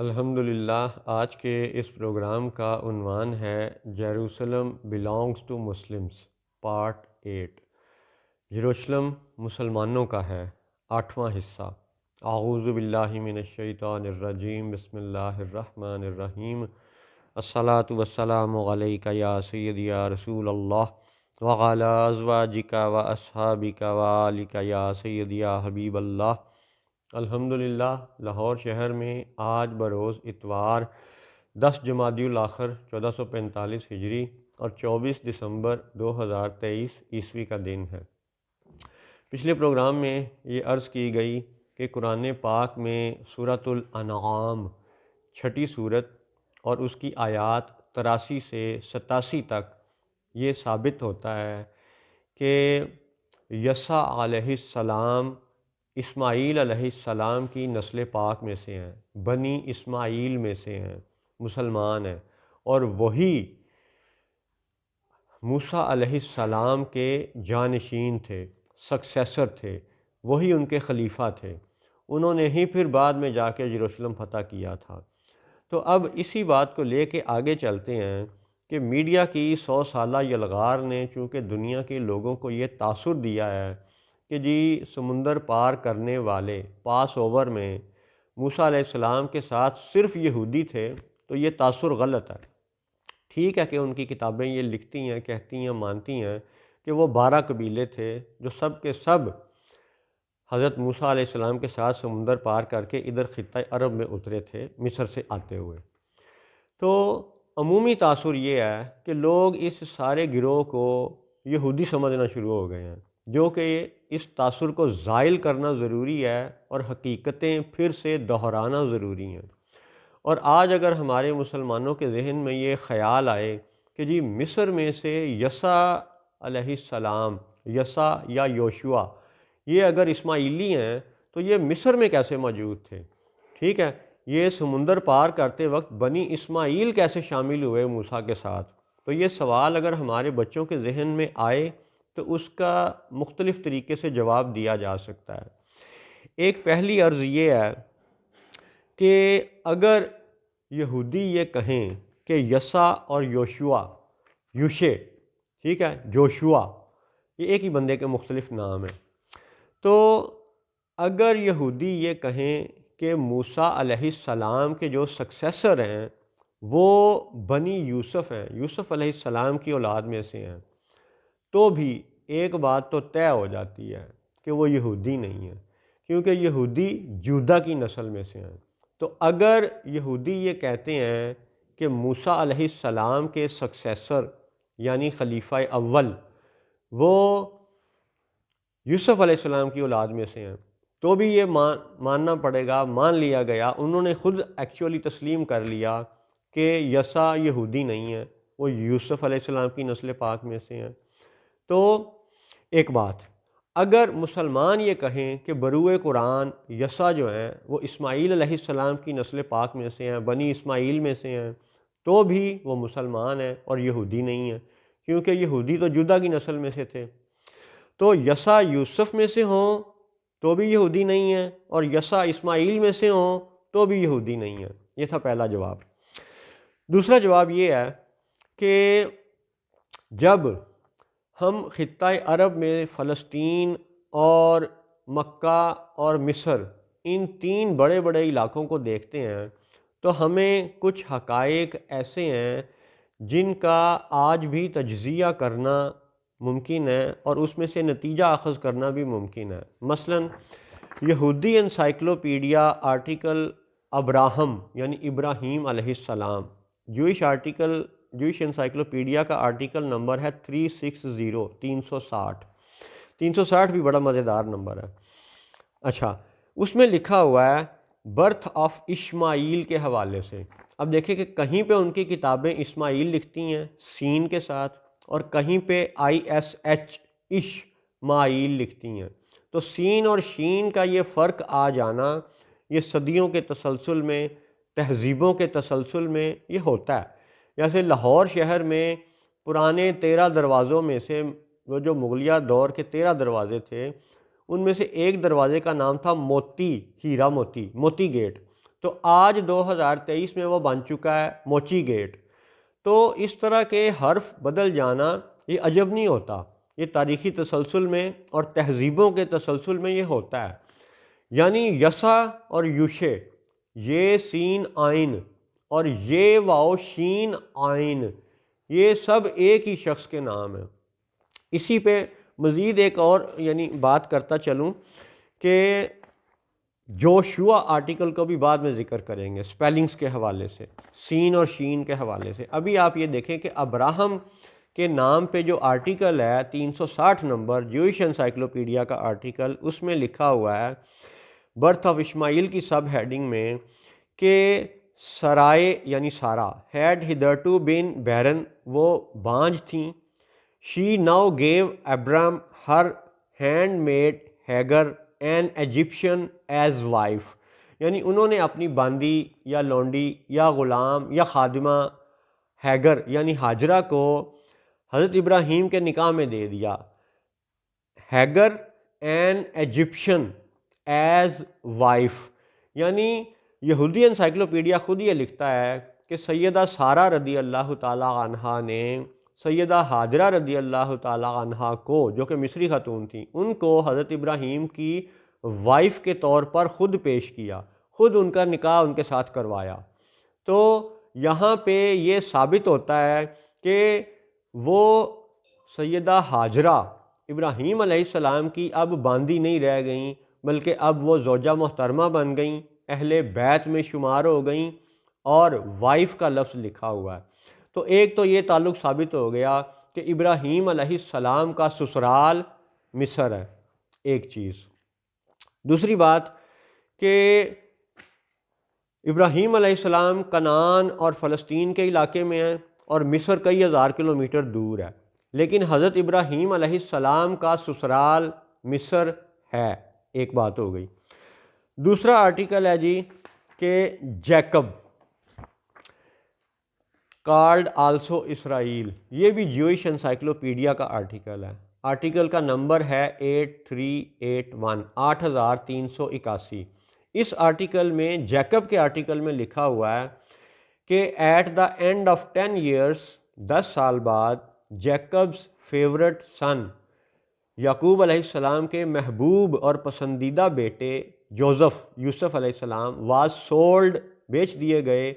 الحمدللہ آج کے اس پروگرام کا عنوان ہے Jerusalem belongs to Muslims part 8۔ یروشلم مسلمانوں کا ہے، 8واں حصہ۔ اعوذ باللہ من الشیطان الرجیم، بسم اللہ الرحمن الرحیم۔ الصلاۃ والسلام علیک یا سیدی یا رسول اللہ وعلی ازواجک و اصحابک و آلک یا سیدی یا حبیب اللہ۔ الحمدللہ لاہور شہر میں آج بروز اتوار 10 جمادی الاخر 1445 ہجری اور 24 دسمبر 2023 عیسوی کا دن ہے۔ پچھلے پروگرام میں یہ عرض کی گئی کہ قرآن پاک میں سورۃ الانعام 6ٹھی سورت اور اس کی آیات 83 سے 87 تک یہ ثابت ہوتا ہے کہ یسع علیہ السلام اسماعیل علیہ السلام کی نسل پاک میں سے ہیں، بنی اسماعیل میں سے ہیں، مسلمان ہیں، اور وہی موسیٰ علیہ السلام کے جانشین تھے، سکسیسر تھے، وہی ان کے خلیفہ تھے۔ انہوں نے ہی پھر بعد میں جا کے یروشلم فتح کیا تھا۔ تو اب اسی بات کو لے کے آگے چلتے ہیں کہ میڈیا کی 100 سالہ یلغار نے چونکہ دنیا کے لوگوں کو یہ تاثر دیا ہے کہ جی سمندر پار کرنے والے پاس اوور میں موسیٰ علیہ السلام کے ساتھ صرف یہودی تھے، تو یہ تاثر غلط ہے۔ ٹھیک ہے کہ ان کی کتابیں یہ لکھتی ہیں، کہتی ہیں، مانتی ہیں کہ وہ 12 قبیلے تھے جو سب کے سب حضرت موسیٰ علیہ السلام کے ساتھ سمندر پار کر کے ادھر خطہ عرب میں اترے تھے، مصر سے آتے ہوئے۔ تو عمومی تاثر یہ ہے کہ لوگ اس سارے گروہ کو یہودی سمجھنا شروع ہو گئے ہیں، جو کہ اس تاثر کو زائل کرنا ضروری ہے اور حقیقتیں پھر سے دہرانا ضروری ہیں۔ اور آج اگر ہمارے مسلمانوں کے ذہن میں یہ خیال آئے کہ جی مصر میں سے یسع علیہ السلام، یسع یا یوشوا، یہ اگر اسماعیلی ہیں تو یہ مصر میں کیسے موجود تھے؟ ٹھیک ہے، یہ سمندر پار کرتے وقت بنی اسماعیل کیسے شامل ہوئے موسیٰ کے ساتھ؟ تو یہ سوال اگر ہمارے بچوں کے ذہن میں آئے تو اس کا مختلف طریقے سے جواب دیا جا سکتا ہے۔ ایک پہلی عرض یہ ہے کہ اگر یہودی یہ کہیں کہ یسع اور یوشوا، یوشے، ٹھیک ہے، جوشوا، یہ ایک ہی بندے کے مختلف نام ہیں، تو اگر یہودی یہ کہیں کہ موسیٰ علیہ السلام کے جو سکسیسر ہیں وہ بنی یوسف ہیں، یوسف علیہ السلام کی اولاد میں سے ہیں، تو بھی ایک بات تو طے ہو جاتی ہے کہ وہ یہودی نہیں ہیں، کیونکہ یہودی جودا کی نسل میں سے ہیں۔ تو اگر یہودی یہ کہتے ہیں کہ موسیٰ علیہ السلام کے سکسیسر یعنی خلیفہ اول وہ یوسف علیہ السلام کی اولاد میں سے ہیں، تو بھی یہ ماننا پڑے گا، مان لیا گیا، انہوں نے خود ایکچولی تسلیم کر لیا کہ یسع یہودی نہیں ہے، وہ یوسف علیہ السلام کی نسل پاک میں سے ہیں۔ تو ایک بات، اگر مسلمان یہ کہیں کہ بروئے قرآن یسع جو ہیں وہ اسماعیل علیہ السلام کی نسل پاک میں سے ہیں، بنی اسماعیل میں سے ہیں، تو بھی وہ مسلمان ہیں اور یہودی نہیں ہیں، کیونکہ یہودی تو جدہ کی نسل میں سے تھے۔ تو یسع یوسف میں سے ہوں تو بھی یہودی نہیں ہیں، اور یسع اسماعیل میں سے ہوں تو بھی یہودی نہیں ہیں۔ یہ تھا پہلا جواب۔ دوسرا جواب یہ ہے کہ جب ہم خطہ عرب میں فلسطین اور مکہ اور مصر، ان 3 بڑے بڑے علاقوں کو دیکھتے ہیں تو ہمیں کچھ حقائق ایسے ہیں جن کا آج بھی تجزیہ کرنا ممکن ہے اور اس میں سے نتیجہ اخذ کرنا بھی ممکن ہے۔ مثلا یہودی انسائکلوپیڈیا آرٹیکل ابراہم یعنی ابراہیم علیہ السلام، جوئش انسائکلوپیڈیا کا آرٹیکل نمبر ہے 360، 360 بھی بڑا مزیدار نمبر ہے۔ اچھا، اس میں لکھا ہوا ہے برتھ آف اشماعیل کے حوالے سے۔ اب دیکھیں کہ کہیں پہ ان کی کتابیں اسماعیل لکھتی ہیں سین کے ساتھ، اور کہیں پہ ISH اشماعیل لکھتی ہیں۔ تو سین اور شین کا یہ فرق آ جانا، یہ صدیوں کے تسلسل میں، تہذیبوں کے تسلسل میں یہ ہوتا ہے۔ جیسے لاہور شہر میں پرانے 13 دروازوں میں سے وہ جو مغلیہ دور کے 13 دروازے تھے، ان میں سے ایک دروازے کا نام تھا موتی، ہیرا موتی، موتی گیٹ۔ تو آج 2023 میں وہ بن چکا ہے موچی گیٹ۔ تو اس طرح کے حرف بدل جانا یہ عجب نہیں ہوتا، یہ تاریخی تسلسل میں اور تہذیبوں کے تسلسل میں یہ ہوتا ہے۔ یعنی یسا اور یوشے، یہ سین آئین اور یہ واؤ شین آئین، یہ سب ایک ہی شخص کے نام ہیں۔ اسی پہ مزید ایک اور بات کرتا چلوں کہ جوشوا آرٹیکل کو بھی بعد میں ذکر کریں گے سپیلنگز کے حوالے سے، سین اور شین کے حوالے سے۔ ابھی آپ یہ دیکھیں کہ ابراہم کے نام پہ جو آرٹیکل ہے 360 نمبر جوئش انسائکلوپیڈیا کا آرٹیکل، اس میں لکھا ہوا ہے برتھ آف اسماعیل کی سب ہیڈنگ میں کہ سرائے یعنی سارا ہیڈ ہدرٹو بین بیرن، وہ بانجھ تھیں، she now gave Abram her handmaid Hagar an Egyptian as wife, یعنی انہوں نے اپنی باندی یا لونڈی یا غلام یا خادمہ ہیگر یعنی ہاجرہ کو حضرت ابراہیم کے نکاح میں دے دیا۔ Hagar an Egyptian as wife, یعنی یہودی انسائکلوپیڈیا خود یہ لکھتا ہے کہ سیدہ سارہ رضی اللہ تعالی عنہا نے سیدہ ہاجرہ رضی اللہ تعالی عنہا کو، جو کہ مصری خاتون تھیں، ان کو حضرت ابراہیم کی وائف کے طور پر خود پیش کیا، خود ان کا نکاح ان کے ساتھ کروایا۔ تو یہاں پہ یہ ثابت ہوتا ہے کہ وہ سیدہ ہاجرہ ابراہیم علیہ السلام کی اب باندی نہیں رہ گئیں، بلکہ اب وہ زوجہ محترمہ بن گئیں، اہل بیت میں شمار ہو گئیں، اور وائف کا لفظ لکھا ہوا ہے۔ تو ایک تو یہ تعلق ثابت ہو گیا کہ ابراہیم علیہ السلام کا سسرال مصر ہے، ایک چیز۔ دوسری بات کہ ابراہیم علیہ السلام کنعان اور فلسطین کے علاقے میں ہیں اور مصر کئی ہزار کلومیٹر دور ہے، لیکن حضرت ابراہیم علیہ السلام کا سسرال مصر ہے، ایک بات ہو گئی۔ دوسرا آرٹیکل ہے جی کہ جیکب کالڈ آلسو اسرائیل، یہ بھی جوئش انسائکلوپیڈیا کا آرٹیکل ہے، آرٹیکل کا نمبر ہے 8381 8381۔ اس آرٹیکل میں جیکب کے آرٹیکل میں لکھا ہوا ہے کہ at the end of 10 years, 10 سال بعد، جیکبز فیورٹ سن، یعقوب علیہ السلام کے محبوب اور پسندیدہ بیٹے جوزف، یوسف علیہ السلام، واز سولڈ، بیچ دیے گئے،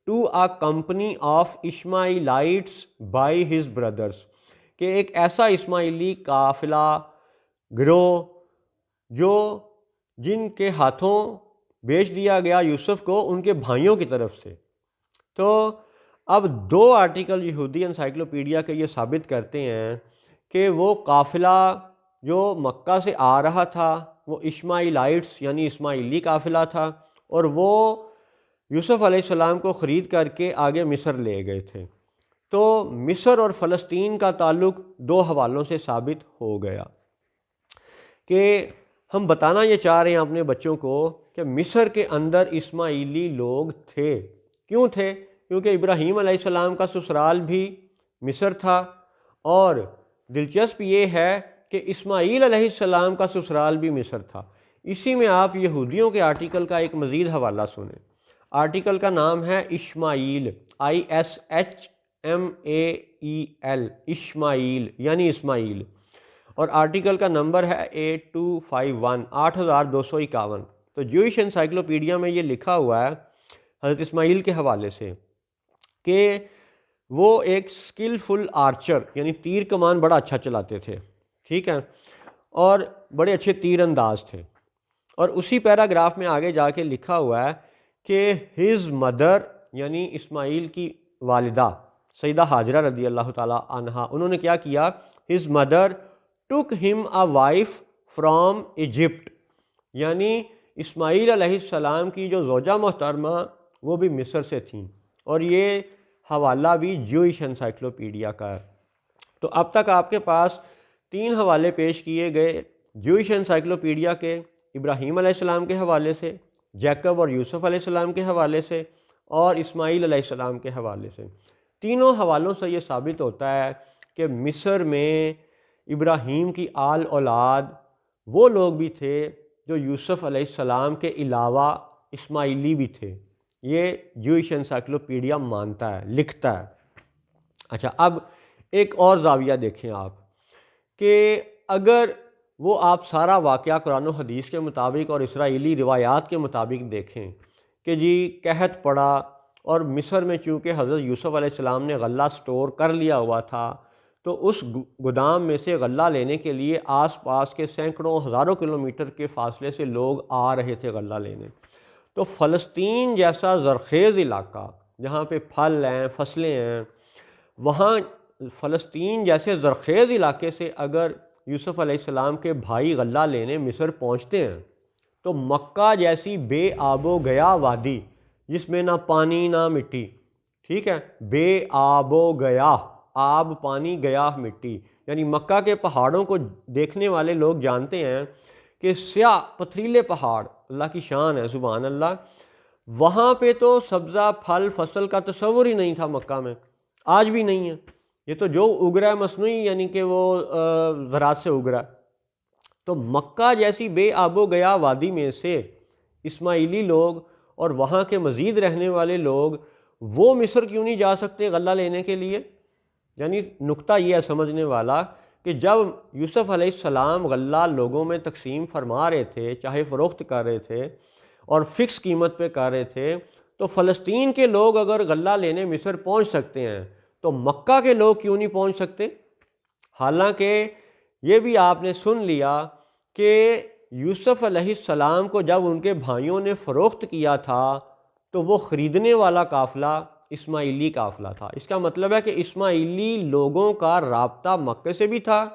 to a company of Ishmaelites by his brothers, کہ ایک ایسا اسماعیلی قافلہ گروہ جن کے ہاتھوں بیچ دیا گیا یوسف کو ان کے بھائیوں کی طرف سے۔ تو اب دو آرٹیکل یہودی انسائکلوپیڈیا کے یہ ثابت کرتے ہیں کہ وہ قافلہ جو مکہ سے آ رہا تھا وہ اشماعیلائٹس یعنی اسماعیلی قافلہ تھا، اور وہ یوسف علیہ السلام کو خرید کر کے آگے مصر لے گئے تھے۔ تو مصر اور فلسطین کا تعلق دو حوالوں سے ثابت ہو گیا کہ ہم بتانا یہ چاہ رہے ہیں اپنے بچوں کو کہ مصر کے اندر اسماعیلی لوگ تھے۔ کیوں تھے؟ کیونکہ ابراہیم علیہ السلام کا سسرال بھی مصر تھا، اور دلچسپ یہ ہے کہ اسماعیل علیہ السلام کا سسرال بھی مصر تھا۔ اسی میں آپ یہودیوں کے آرٹیکل کا ایک مزید حوالہ سنیں۔ آرٹیکل کا نام ہے اشماعیل، ISHMAEL، اشماعیل یعنی اسماعیل، اور آرٹیکل کا نمبر ہے 8251 8251۔ تو جوئش انسائکلوپیڈیا میں یہ لکھا ہوا ہے حضرت اسماعیل کے حوالے سے کہ وہ ایک سکلفل آرچر یعنی تیر کمان بڑا اچھا چلاتے تھے، ٹھیک ہے، اور بڑے اچھے تیر انداز تھے۔ اور اسی پیراگراف میں آگے جا کے لکھا ہوا ہے کہ ہز مدر یعنی اسماعیل کی والدہ سیدہ ہاجرہ رضی اللہ تعالی عنہا، انہوں نے کیا کیا؟ ہز مدر ٹک ہم اے وائف فرام ایجپٹ، یعنی اسماعیل علیہ السلام کی جو زوجہ محترمہ وہ بھی مصر سے تھیں، اور یہ حوالہ بھی جوئش انسائکلوپیڈیا کا ہے۔ تو اب تک آپ کے پاس 3 حوالے پیش کیے گئے جوئش انسائکلوپیڈیا کے، ابراہیم علیہ السلام کے حوالے سے، جیکب اور یوسف علیہ السلام کے حوالے سے، اور اسماعیل علیہ السلام کے حوالے سے۔ تینوں حوالوں سے یہ ثابت ہوتا ہے کہ مصر میں ابراہیم کی آل اولاد وہ لوگ بھی تھے جو یوسف علیہ السلام کے علاوہ اسماعیلی بھی تھے، یہ جوئش انسائکلوپیڈیا مانتا ہے، لکھتا ہے۔ اچھا، اب ایک اور زاویہ دیکھیں آپ کہ اگر وہ آپ سارا واقعہ قرآن و حدیث کے مطابق اور اسرائیلی روایات کے مطابق دیکھیں کہ جی قحط پڑا اور مصر میں چونکہ حضرت یوسف علیہ السلام نے غلہ سٹور کر لیا ہوا تھا، تو اس گودام میں سے غلہ لینے کے لیے آس پاس کے سینکڑوں ہزاروں کلومیٹر کے فاصلے سے لوگ آ رہے تھے غلہ لینے۔ تو فلسطین جیسا زرخیز علاقہ جہاں پہ پھل ہیں، فصلیں ہیں، وہاں فلسطین جیسے زرخیز علاقے سے اگر یوسف علیہ السلام کے بھائی غلہ لینے مصر پہنچتے ہیں تو مکہ جیسی بے آب و گیا وادی جس میں نہ پانی نہ مٹی، ٹھیک ہے، بے آب و گیا، آب پانی، گیا مٹی، یعنی مکہ کے پہاڑوں کو دیکھنے والے لوگ جانتے ہیں کہ سیاہ پتھریلے پہاڑ، اللہ کی شان ہے، سبحان اللہ، وہاں پہ تو سبزہ پھل فصل کا تصور ہی نہیں تھا مکہ میں، آج بھی نہیں ہے۔ یہ تو جو اگ رہا ہے مصنوعی، یعنی کہ وہ زراعت سے اگ رہا ہے۔ تو مکہ جیسی بے آب و گیا وادی میں سے اسماعیلی لوگ اور وہاں کے مزید رہنے والے لوگ وہ مصر کیوں نہیں جا سکتے غلہ لینے کے لیے؟ یعنی نقطہ یہ ہے سمجھنے والا کہ جب یوسف علیہ السلام غلہ لوگوں میں تقسیم فرما رہے تھے، چاہے فروخت کر رہے تھے اور فکس قیمت پہ کر رہے تھے، تو فلسطین کے لوگ اگر غلہ لینے مصر پہنچ سکتے ہیں تو مکہ کے لوگ کیوں نہیں پہنچ سکتے؟ حالانکہ یہ بھی آپ نے سن لیا کہ یوسف علیہ السلام کو جب ان کے بھائیوں نے فروخت کیا تھا تو وہ خریدنے والا قافلہ اسماعیلی قافلہ تھا۔ اس کا مطلب ہے کہ اسماعیلی لوگوں کا رابطہ مکے سے بھی تھا،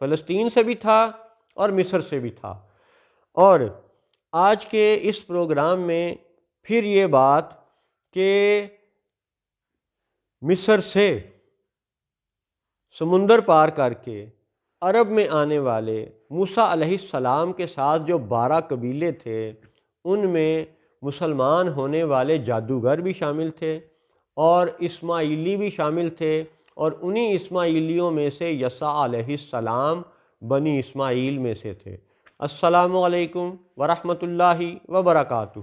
فلسطین سے بھی تھا اور مصر سے بھی تھا۔ اور آج کے اس پروگرام میں پھر یہ بات کہ مصر سے سمندر پار کر کے عرب میں آنے والے موسیٰ علیہ السلام کے ساتھ جو 12 قبیلے تھے، ان میں مسلمان ہونے والے جادوگر بھی شامل تھے اور اسماعیلی بھی شامل تھے، اور انہی اسماعیلیوں میں سے یسع علیہ السلام بنی اسماعیل میں سے تھے۔ السلام علیکم ورحمۃ اللہ وبرکاتہ۔